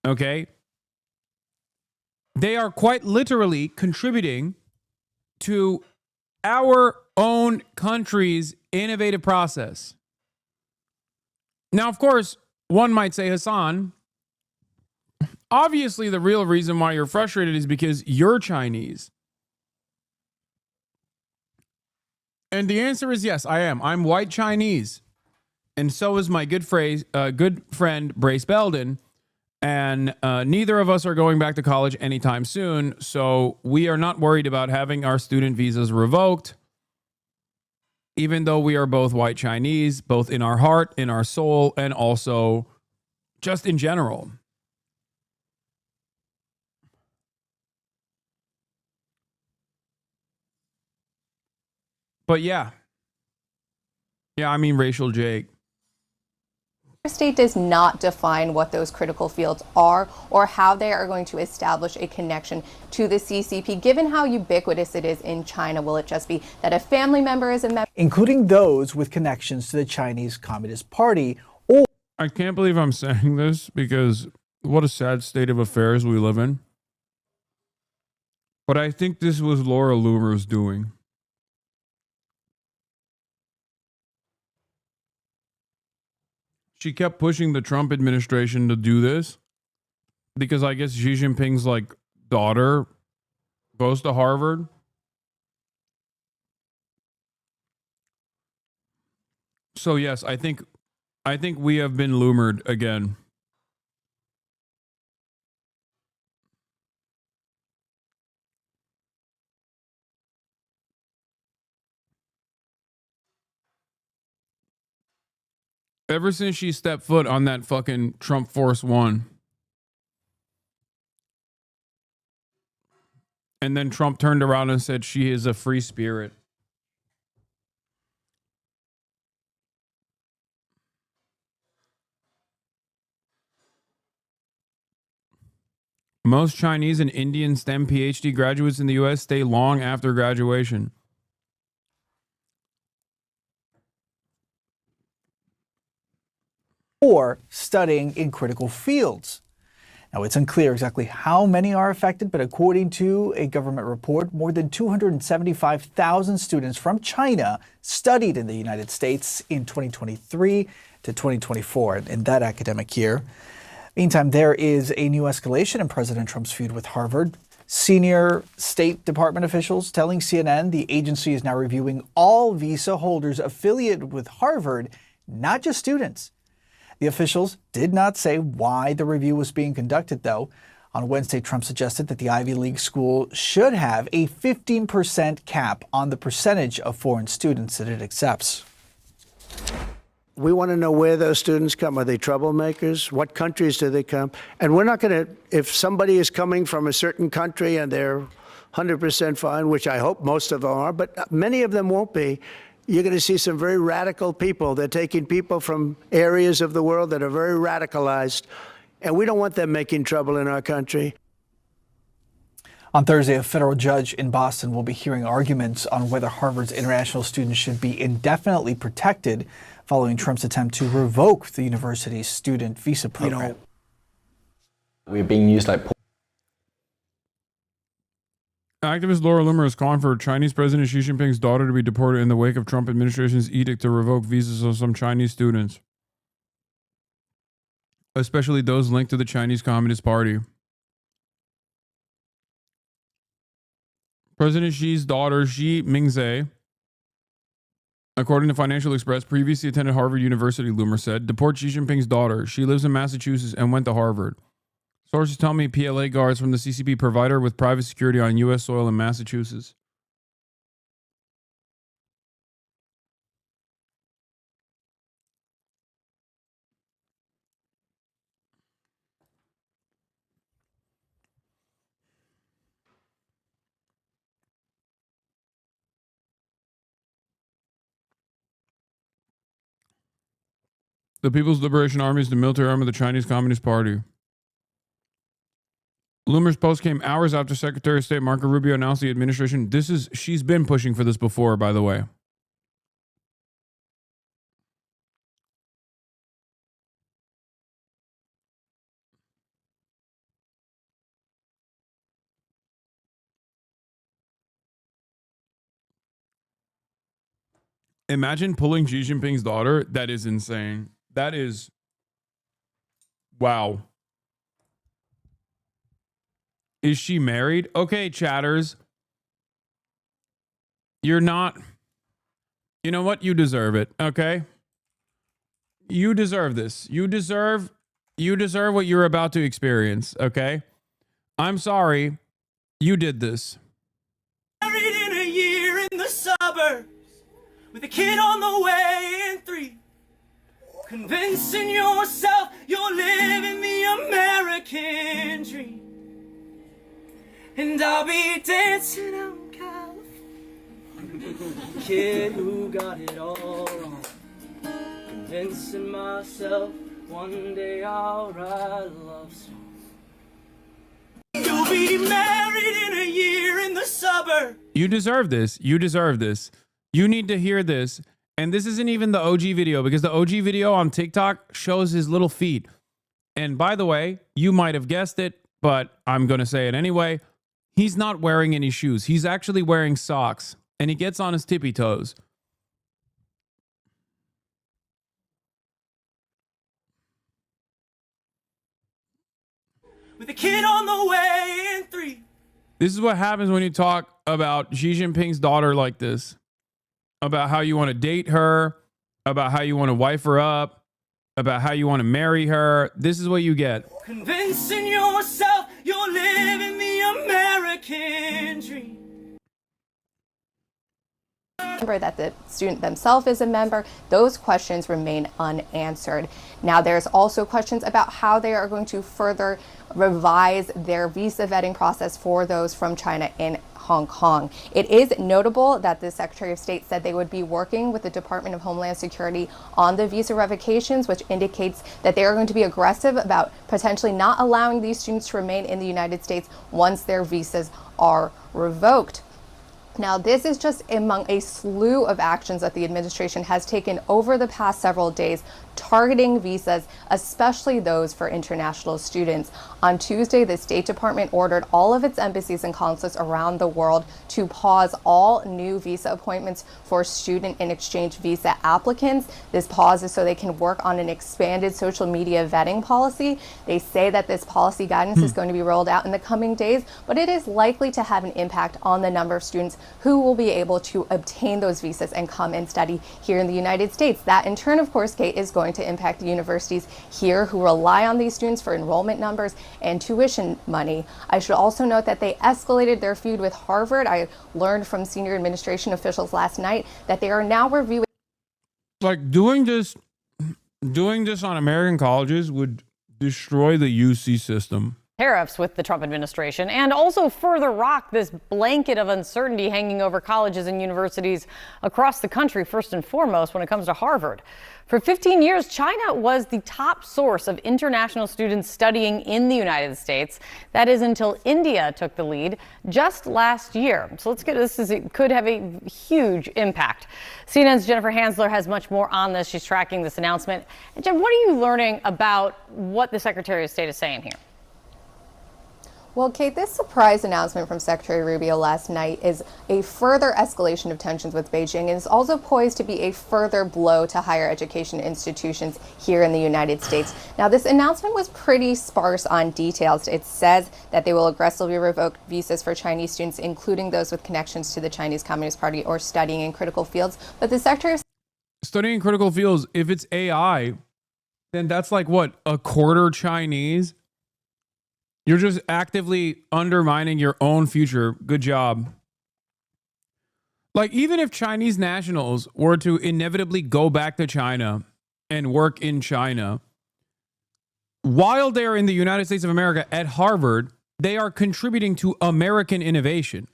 Okay? They are quite literally contributing to our own country's innovative process. Now, of course, one might say, Hasan, obviously the real reason why you're frustrated is because you're Chinese. And the answer is yes, I am. I'm white Chinese. And so is my good friend Brace Belden. And neither of us are going back to college anytime soon. So we are not worried about having our student visas revoked, even though we are both white Chinese, both in our heart, in our soul, and also just in general. But yeah, I mean, racial Jake. The state does not define what those critical fields are or how they are going to establish a connection to the CCP. Given how ubiquitous it is in China, will it just be that a family member is a member? Including those with connections to the Chinese Communist Party. Or I can't believe I'm saying this because what a sad state of affairs we live in. But I think this was Laura Loomer's doing. She kept pushing the Trump administration to do this because I guess Xi Jinping's like daughter goes to Harvard. So yes, I think we have been Loomered again. Ever since she stepped foot on that fucking Trump Force One. And then Trump turned around and said she is a free spirit. Most Chinese and Indian STEM PhD graduates in the U.S. stay long after graduation. or studying in critical fields. Now, it's unclear exactly how many are affected, but according to a government report, more than 275,000 students from China studied in the United States in 2023 to 2024 in that academic year. Meantime, there is a new escalation in President Trump's feud with Harvard. Senior State Department officials telling CNN the agency is now reviewing all visa holders affiliated with Harvard, not just students. The officials did not say why the review was being conducted, though. On Wednesday, Trump suggested that the Ivy League school should have a 15% cap on the percentage of foreign students that it accepts. We want to know where those students come. Are they troublemakers? What countries do they come? And we're not going to, if somebody is coming from a certain country and they're 100% fine, which I hope most of them are, but many of them won't be, you're going to see some very radical people. They're taking people from areas of the world that are very radicalized, and we don't want them making trouble in our country. On Thursday, a federal judge in Boston will be hearing arguments on whether Harvard's international students should be indefinitely protected following Trump's attempt to revoke the university's student visa program. We're being used like... Activist Laura Loomer is calling for Chinese President Xi Jinping's daughter to be deported in the wake of Trump administration's edict to revoke visas of some Chinese students, especially those linked to the Chinese Communist Party. President Xi's daughter, Xi Mingzhe, according to Financial Express, previously attended Harvard University, Loomer said. Deport Xi Jinping's daughter. She lives in Massachusetts and went to Harvard. Sources tell me PLA guards from the CCP provide her with private security on U.S. soil in Massachusetts. The People's Liberation Army is the military arm of the Chinese Communist Party. Loomer's post came hours after Secretary of State Marco Rubio announced the administration. She's been pushing for this before, by the way. Imagine pulling Xi Jinping's daughter. That is insane. That is, wow. Is she married? Okay, chatters. You're not. You know what? You deserve it. Okay. You deserve this. You deserve what you're about to experience. Okay. I'm sorry. You did this. Married in a year in the suburbs, with a kid on the way in 3. Convincing yourself you're living the American dream. And I'll be dancing out in California. Kid who got it all wrong. Convincing myself one day I'll write a love song. You'll be married in a year in the suburbs. You deserve this. You deserve this. You need to hear this. And this isn't even the OG video, because the OG video on TikTok shows his little feet. And by the way, you might have guessed it, but I'm going to say it anyway. He's not wearing any shoes. He's actually wearing socks, and he gets on his tippy toes. With a kid on the way in 3. This is what happens when you talk about Xi Jinping's daughter like this. About how you want to date her, about how you want to wife her up, about how you want to marry her. This is what you get. Convincing yourself you're living the American dream. Remember that the student themselves is a member. Those questions remain unanswered. Now, there's also questions about how they are going to further revise their visa vetting process for those from China in Hong Kong. It is notable that the Secretary of State said they would be working with the Department of Homeland Security on the visa revocations, which indicates that they are going to be aggressive about potentially not allowing these students to remain in the United States once their visas are revoked. Now, this is just among a slew of actions that the administration has taken over the past several days, targeting visas, especially those for international students. On Tuesday, the State Department ordered all of its embassies and consulates around the world to pause all new visa appointments for student and exchange visa applicants. This pause is so they can work on an expanded social media vetting policy. They say that this policy guidance is going to be rolled out in the coming days, but it is likely to have an impact on the number of students who will be able to obtain those visas and come and study here in the United States. That in turn, of course, Kate, is going to impact the universities here who rely on these students for enrollment numbers and tuition money. I should also note that they escalated their feud with Harvard. I learned from senior administration officials last night that they are now reviewing. Like doing this on American colleges would destroy the UC system. Tariffs with the Trump administration, and also further rock this blanket of uncertainty hanging over colleges and universities across the country, first and foremost when it comes to Harvard. For 15 years, China was the top source of international students studying in the United States. That is until India took the lead just last year. So let's get this. It could have a huge impact. CNN's Jennifer Hansler has much more on this. She's tracking this announcement. And Jen, what are you learning about what the Secretary of State is saying here? Well, Kate, this surprise announcement from Secretary Rubio last night is a further escalation of tensions with Beijing and is also poised to be a further blow to higher education institutions here in the United States. Now, this announcement was pretty sparse on details. It says that they will aggressively revoke visas for Chinese students, including those with connections to the Chinese Communist Party or studying in critical fields. But the Secretary of Studying in critical fields, if it's AI, then that's like what, a quarter Chinese? You're just actively undermining your own future. Good job. Like, even if Chinese nationals were to inevitably go back to China and work in China, while they're in the United States of America at Harvard, they are contributing to American innovation.